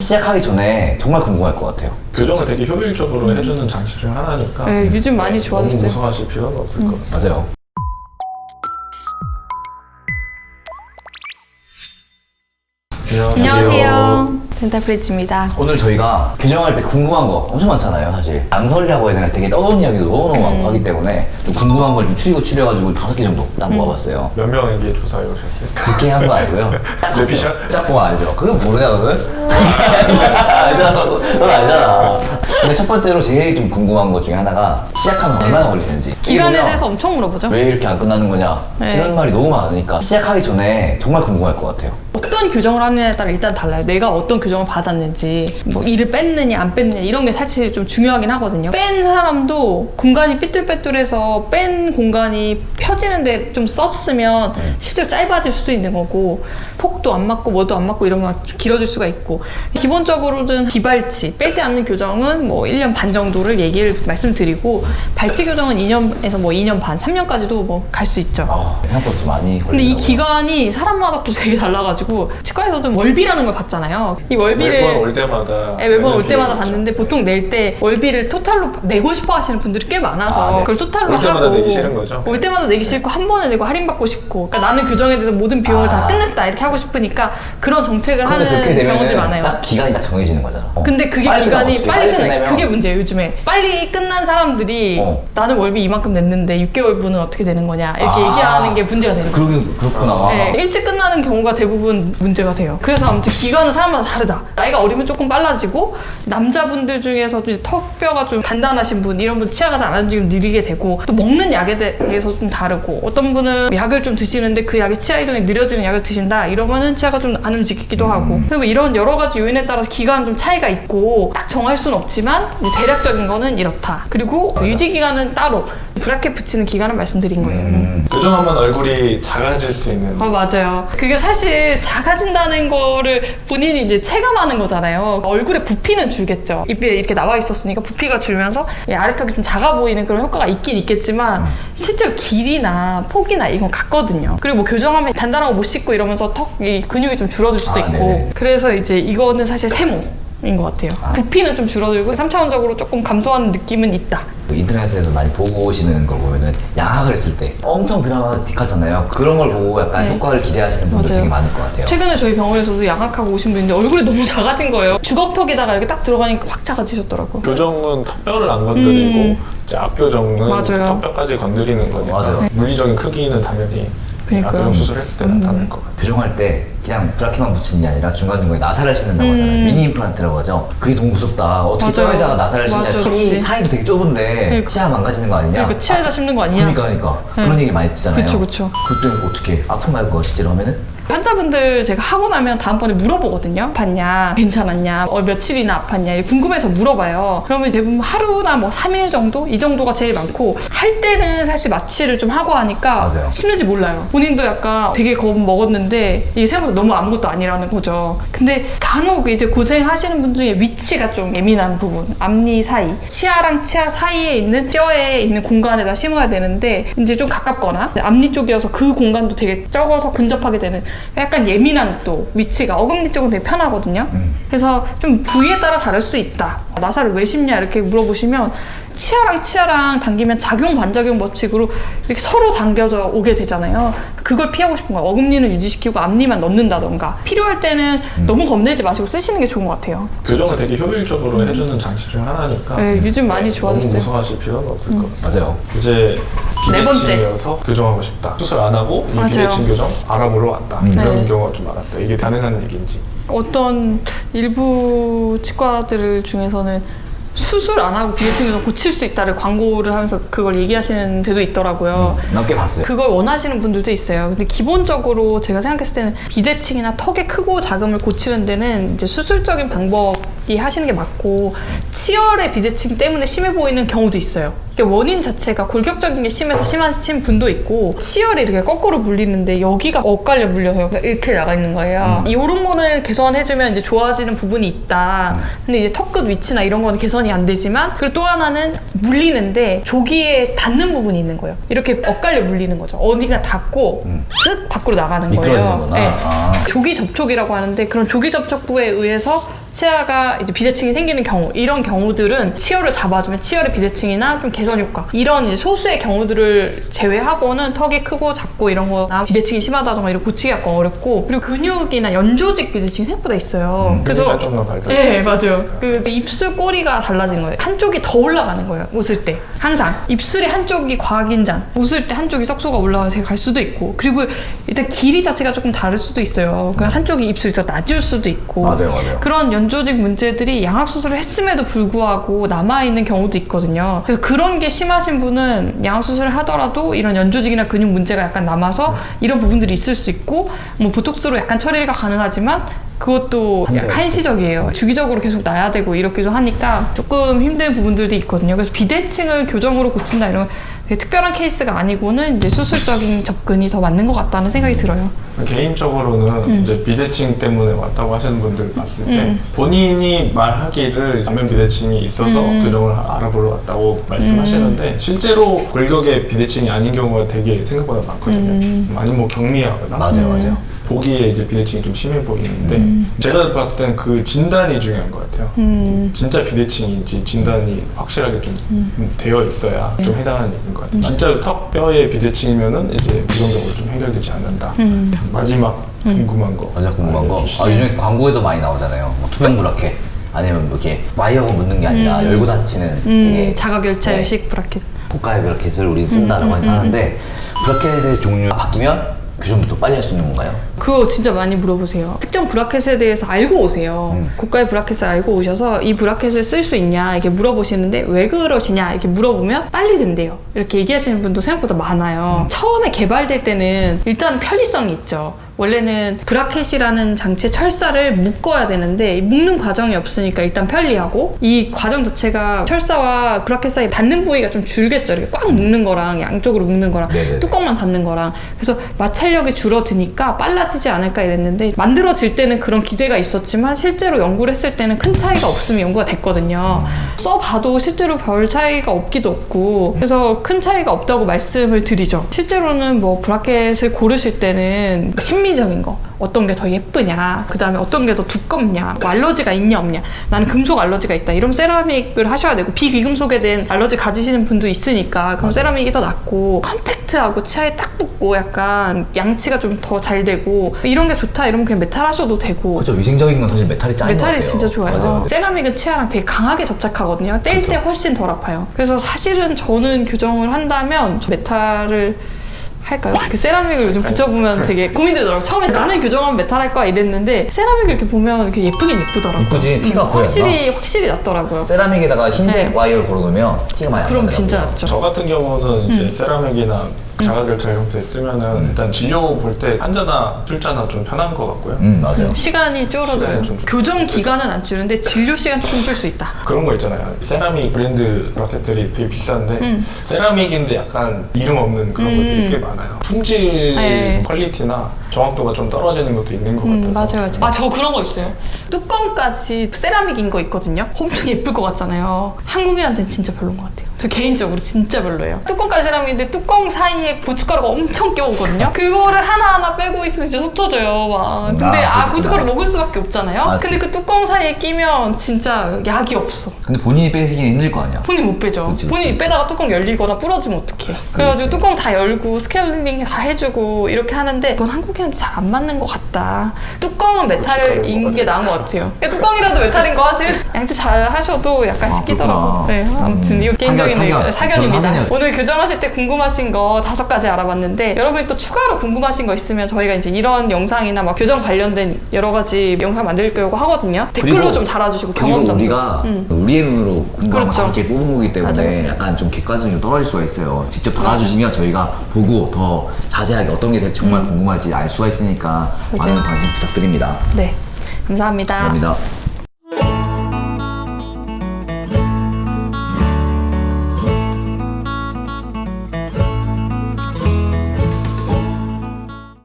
시작하기 전에 정말 궁금할 것 같아요. 교정을 되게 효율적으로 해주는 장치 중 하나니까 네, 요즘 많이 좋아졌어요. 너무 무서워하실 필요는 없을 것 같아요. 맞아요. 안녕하세요. 덴탈프리츠입니다. 오늘 저희가 교정할 때 궁금한 거 엄청 많잖아요, 사실. 낭설이라고 해야 되나 되게 떠도는 이야기도 너무너무 많고 하기 때문에 좀 궁금한 걸 좀 추려가지고 5개 정도 딱 모아봤어요. 몇 명에게 조사해 오셨어요? 그렇게 한 거 아니고요. 뇌피셜? 짝 보면 알죠? 그거 모르냐, 너는? 알잖아, 넌 알잖아. 근데 첫 번째로 제일 좀 궁금한 것 중에 하나가 시작하면 얼마나 걸리는지. 기간에 이게 대해서 엄청 물어보죠. 왜 이렇게 안 끝나는 거냐? 네. 이런 말이 너무 많으니까 시작하기 전에 정말 궁금할 것 같아요. 어떤 교정을 하느냐에 따라 일단 달라요. 내가 어떤 교정을 받았는지, 뭐 이를 뺐느냐 안 뺐느냐 이런 게 사실 좀 중요하긴 하거든요. 뺀 사람도 공간이 삐뚤빼뚤해서 뺀 공간이 펴지는데 좀 썼으면 실제로 짧아질 수도 있는 거고, 폭도 안 맞고 뭐도 안 맞고 이러면 좀 길어질 수가 있고, 기본적으로는 비발치 빼지 않는 교정은 뭐 1년 반 정도를 말씀드리고, 발치 교정은 2년에서 뭐 2년 반, 3년까지도 뭐 갈 수 있죠. 생각보다 좀 많이 걸리더라고요. 근데 이 기간이 사람마다 또 되게 달라가지고, 치과에서도 월비라는 걸 받잖아요. 이 월비를 매번 올 때마다 네, 매번 올 때마다 그렇죠. 받는데, 보통 낼 때 월비를 토탈로 내고 싶어 하시는 분들이 꽤 많아서 네. 그걸 토탈로 올 때마다 하고 내기 싫은 거죠? 올 때마다 내기 싫고 한 번에 내고 할인받고 싶고, 그러니까 나는 교정에 대해서 모든 비용을 다 끝냈다 이렇게 하고 싶으니까 그런 정책을 근데 하는 그렇게 병원들이 되면 많아요. 딱 기간이 딱 정해지는 거잖아. 근데 그게 빨리 기간이 끝나면 빨리 끝나. 끝내면 그게 문제예요, 요즘에. 빨리 끝난 사람들이 나는 월비 이만큼 냈는데 6개월분은 어떻게 되는 거냐 이렇게 얘기하는 게 문제가 되는 거죠. 그렇구나. 네, 일찍 끝나는 경우가 대부분 문제가 돼요. 그래서 아무튼 기간은 사람마다 다르다. 나이가 어리면 조금 빨라지고, 남자분들 중에서도 이제 턱뼈가 좀 단단하신 분, 이런 분 치아가 잘 안 움직이면 느리게 되고, 또 먹는 약에 대해서 좀 다르고, 어떤 분은 약을 좀 드시는데 그 약이 치아 이동이 느려지는 약을 드신다 이러면은 치아가 좀 안 움직이기도 하고, 그래서 뭐 이런 여러 가지 요인에 따라서 기간 좀 차이가 있고 딱 정할 수는 없지만 이제 대략적인 거는 이렇다. 그리고 유지 기간은 따로 브라켓 붙이는 기간을 말씀드린 거예요. 교정하면 얼굴이 작아질 수 있는 맞아요. 그게 사실 작아진다는 거를 본인이 이제 체감하는 거잖아요. 얼굴에 부피는 줄겠죠. 입에 이렇게 나와 있었으니까 부피가 줄면서 이 아래턱이 좀 작아 보이는 그런 효과가 있긴 있겠지만, 실제로 길이나 폭이나 이건 같거든요. 그리고 뭐 교정하면 단단하고 못 씻고 이러면서 턱이 근육이 좀 줄어들 수도 있고, 네네. 그래서 이제 이거는 사실 세모인 것 같아요. 부피는 좀 줄어들고 3차원적으로 조금 감소하는 느낌은 있다. 인터넷에서 많이 보고 오시는 걸 보면은 양악을 했을 때 엄청 드라마틱하잖아요. 그런 걸 보고 약간 네. 효과를 기대하시는 분들 맞아요. 되게 많을 것 같아요. 최근에 저희 병원에서도 양악하고 오신 분인데 얼굴이 너무 작아진 거예요. 주걱턱에다가 이렇게 딱 들어가니까 확 작아지셨더라고요. 교정은 턱뼈를 안 건드리고 이제 앞교정은 맞아요. 턱뼈까지 건드리는 거니까 맞아요. 물리적인 크기는 당연히 그러니까요. 앞교정 수술했을 때 나타날 것 같아요. 교정할 때 그냥 브라켓만 붙이는 게 아니라 중간중간에 나사를 심는다고 하잖아요. 미니 임플란트라고 하죠. 그게 너무 무섭다. 어떻게 맞아요. 뼈에다가 나사를 심냐. 맞아요. 사이도 되게 좁은데 그러니까. 치아 망가지는 거 아니냐. 그러니까 치아에다 심는 거 아니냐. 그러니까. 그런 얘기 많이 듣잖아요. 그쵸. 그때 어떻게 아픈 말고 실제로 하면은? 환자분들 제가 하고 나면 다음번에 물어보거든요. 아팠냐? 괜찮았냐? 며칠이나 아팠냐? 궁금해서 물어봐요. 그러면 대부분 하루나 뭐 3일 정도? 이 정도가 제일 많고, 할 때는 사실 마취를 좀 하고 하니까 맞아요. 심는지 몰라요. 본인도 약간 되게 겁 먹었는데 이게 생각보다 너무 아무것도 아니라는 거죠. 근데 간혹 이제 고생하시는 분 중에 위치가 좀 예민한 부분, 앞니 사이, 치아랑 치아 사이에 있는 뼈에 있는 공간에다 심어야 되는데 이제 좀 가깝거나 앞니 쪽이어서 그 공간도 되게 적어서 근접하게 되는 약간 예민한 또 위치가, 어금니 쪽은 되게 편하거든요. 그래서 좀 부위에 따라 다를 수 있다. 나사를 왜 심냐 이렇게 물어보시면, 치아랑 당기면 작용 반작용 법칙으로 이렇게 서로 당겨져 오게 되잖아요. 그걸 피하고 싶은 거예요. 어금니는 유지시키고 앞니만 넣는다던가, 필요할 때는 너무 겁내지 마시고 쓰시는 게 좋은 것 같아요. 교정을 되게 효율적으로 해주는 장치 중 하나니까 네, 요즘 많이 너무 좋아졌어요. 무서워하실 필요는 없을 것 같아요. 맞아요. 이제 네 번째. 비대칭이어서 교정하고 싶다. 수술 안 하고 이 맞아요. 비대칭 교정 알아보러 왔다. 이런 네. 경우가 좀 많았어요. 이게 가능한 얘기인지. 어떤 일부 치과들 중에서는 수술 안 하고 비대칭교정 고칠 수 있다를 광고를 하면서 그걸 얘기하시는 데도 있더라고요. 난 꽤 봤어요. 그걸 원하시는 분들도 있어요. 근데 기본적으로 제가 생각했을 때는 비대칭이나 턱의 크고 작음을 고치는 데는 이제 수술적인 방법이 하시는 게 맞고, 치열의 비대칭 때문에 심해 보이는 경우도 있어요. 이게 원인 자체가 골격적인 게 심해서 심하신 분도 있고, 치열이 이렇게 거꾸로 물리는데 여기가 엇갈려 물려서 이렇게 나가 있는 거예요. 이 호르몬을 개선해주면 이제 좋아지는 부분이 있다. 근데 이제 턱끝 위치나 이런 거는 개선이 안 되지만, 그리고 또 하나는 물리는데 조기에 닿는 부분이 있는 거예요. 이렇게 엇갈려 물리는 거죠. 어디가 닿고 쓱 밖으로 나가는 거예요. 미끄러지는구나. 네. 조기 접촉이라고 하는데, 그런 조기 접촉부에 의해서 치아가 이제 비대칭이 생기는 경우, 이런 경우들은 치열을 잡아주면 치열의 비대칭이나 좀 개선 효과, 이런 이제 소수의 경우들을 제외하고는 턱이 크고 작고 이런 거나 비대칭이 심하다던가 이런 고치기가 약간 어렵고, 그리고 근육이나 연조직 비대칭이 생각보다 있어요. 그래서 좀더 발달. 네, 맞아요. 그 입술 꼬리가 달라지는 거예요. 한쪽이 더 올라가는 거예요. 웃을 때. 항상 입술의 한쪽이 과긴장, 웃을 때 한쪽이 썩소가 올라가서 갈 수도 있고, 그리고 일단 길이 자체가 조금 다를 수도 있어요. 그 한쪽이 입술이 더 낮을 수도 있고. 맞아요, 맞아요. 그런 연조직 문제들이 양악 수술을 했음에도 불구하고 남아있는 경우도 있거든요. 그래서 그런 게 심하신 분은 양악 수술을 하더라도 이런 연조직이나 근육 문제가 약간 남아서 이런 부분들이 있을 수 있고, 뭐 보톡스로 약간 처리가 가능하지만 그것도 약간 한시적이에요. 주기적으로 계속 놔야 되고 이렇기도 하니까 조금 힘든 부분들도 있거든요. 그래서 비대칭을 교정으로 고친다 이런 되게 특별한 케이스가 아니고는 이제 수술적인 접근이 더 맞는 것 같다는 생각이 들어요. 개인적으로는 이제 비대칭 때문에 왔다고 하시는 분들 봤을 때 본인이 말하기를 안면 비대칭이 있어서 교정을 알아보러 왔다고 말씀하시는데 실제로 골격의 비대칭이 아닌 경우가 되게 생각보다 많거든요. 많이 뭐 경미하거나 맞아요, 맞아요. 보기에 이제 비대칭이 좀 심해 보이는데 제가 봤을 때는 그 진단이 중요한 것 같아요. 진짜 비대칭인지 진단이 확실하게 좀 되어 있어야 좀 해당하는 얘기인 것 같아요. 진짜 턱뼈의 비대칭이면은 이제 부정적으로 좀 해결되지 않는다. 마지막 궁금한 거. 맞아, 궁금한 거. 알려주시죠. 요즘에 광고에도 많이 나오잖아요. 뭐 투명 브라켓. 아니면 뭐 이렇게 와이어가 묻는 게 아니라 열고 닫히는 되게 자가결찰식 브라켓. 고가의 브라켓을 우리 쓴다라고 하는데, 브라켓의 종류가 바뀌면 교정도 또 빨리 할 수 있는 건가요? 그거 진짜 많이 물어보세요. 특정 브라켓에 대해서 알고 오세요. 고가의 브라켓을 알고 오셔서 이 브라켓을 쓸 수 있냐 이렇게 물어보시는데, 왜 그러시냐 이렇게 물어보면 빨리 된대요. 이렇게 얘기하시는 분도 생각보다 많아요. 처음에 개발될 때는 일단 편리성이 있죠. 원래는 브라켓이라는 장치에 철사를 묶어야 되는데 묶는 과정이 없으니까 일단 편리하고, 이 과정 자체가 철사와 브라켓 사이 닿는 부위가 좀 줄겠죠. 이렇게 꽉 묶는 거랑 양쪽으로 묶는 거랑 네네. 뚜껑만 닫는 거랑. 그래서 마찰력이 줄어드니까 빨라지지 않을까 이랬는데, 만들어질 때는 그런 기대가 있었지만 실제로 연구를 했을 때는 큰 차이가 없으면 연구가 됐거든요. 써봐도 실제로 별 차이가 없기도 없고, 그래서 큰 차이가 없다고 말씀을 드리죠. 실제로는 뭐 브라켓을 고르실 때는 심미적인 거, 어떤 게 더 예쁘냐, 그 다음에 어떤 게 더 두껍냐, 뭐 알러지가 있냐 없냐, 나는 금속 알러지가 있다, 이런 세라믹을 하셔야 되고, 비귀금속에 대한 알러지 가지시는 분도 있으니까 그럼 세라믹이 더 낫고, 컴팩트하고 치아에 딱 붙고 약간 양치가 좀 더 잘 되고 이런 게 좋다 이러면 그냥 메탈 하셔도 되고. 그렇죠. 위생적인 건 사실 메탈이 짱인 것 같아요. 메탈이 진짜 좋아요. 맞아요, 맞아요. 세라믹은 치아랑 되게 강하게 접착하거든요. 뗄 때 훨씬 덜 아파요. 그래서 사실은 저는 교정을 한다면 메탈을 할까요? 그 세라믹을 요즘 붙여보면 되게 고민되더라고요. 처음에 나는 교정하면 메탈 할 거야 이랬는데, 세라믹을 이렇게 보면 이렇게 예쁘긴 예쁘더라고요. 이쁘지? 티가 거의 안 확실히 낫더라고요. 세라믹에다가 흰색 네. 와이어를 걸어놓으면 티가 많이 안 그럼 나더라고요. 진짜 낫죠. 저 같은 경우는 이제 세라믹이나 자가결찰 형태 쓰면은 일단 진료 볼 때 환자나 출자나 좀 편한 것 같고요. 맞아요. 시간이 줄어들어요. 시간이 좀 교정 기간은 안 줄는데 진료 시간 조금 줄 수 있다. 그런 거 있잖아요. 세라믹 브랜드 브라켓들이 되게 비싼데 세라믹인데 약간 이름 없는 그런 것들이 꽤 많아요. 품질 네. 퀄리티나 정확도가 좀 떨어지는 것도 있는 것 같아서. 맞아요. 아, 저 그런 거 있어요. 뚜껑까지 세라믹인 거 있거든요. 엄청 예쁠 것 같잖아요. 한국인한테는 진짜 별로인 것 같아요. 저 개인적으로 진짜 별로예요. 뚜껑까지 세라믹인데 뚜껑 사이에 고춧가루가 엄청 껴오거든요. 그거를 하나하나 빼고 있으면 진짜 속 터져요. 막. 근데 고춧가루 먹을 수밖에 없잖아요. 맞아. 근데 그 뚜껑 사이에 끼면 진짜 약이 없어. 근데 본인이 빼시긴 힘들 거 아니야? 본인 못 빼죠. 그치, 그치. 본인이 빼다가 뚜껑 열리거나 부러지면 어떡해. 그래가지고 뚜껑 다 열고 스케일링 다 해주고 이렇게 하는데, 그건 한국인한테 잘 안 맞는 것 같다. 뚜껑은 메탈인 게 나은 것 같아요. 뚜껑이라도 메탈인 거 하세요. 양치 잘 하셔도 약간 씻기더라고. 그렇구나. 네, 아무튼 이거 개인적인 사견. 사견입니다. 저는 사견이었어요. 오늘 교정하실 때 궁금하신 거 5가지 알아봤는데, 여러분이 또 추가로 궁금하신 거 있으면 저희가 이제 이런 영상이나 막 교정 관련된 여러 가지 영상 만들려고 하거든요. 댓글로 그리고- 좀 달아주시고 그리고 경험담도. 우리가 우리의 눈으로 궁금한 그렇죠. 거 함께 뽑은 거기 때문에 맞아. 약간 좀 객관성이 좀 떨어질 수가 있어요. 직접 달아주시면 저희가 보고 더 자세하게 어떤 게 정말 궁금할지 알 수가 있으니까 맞아요. 많은 관심 부탁드립니다. 네, 감사합니다. 감사합니다.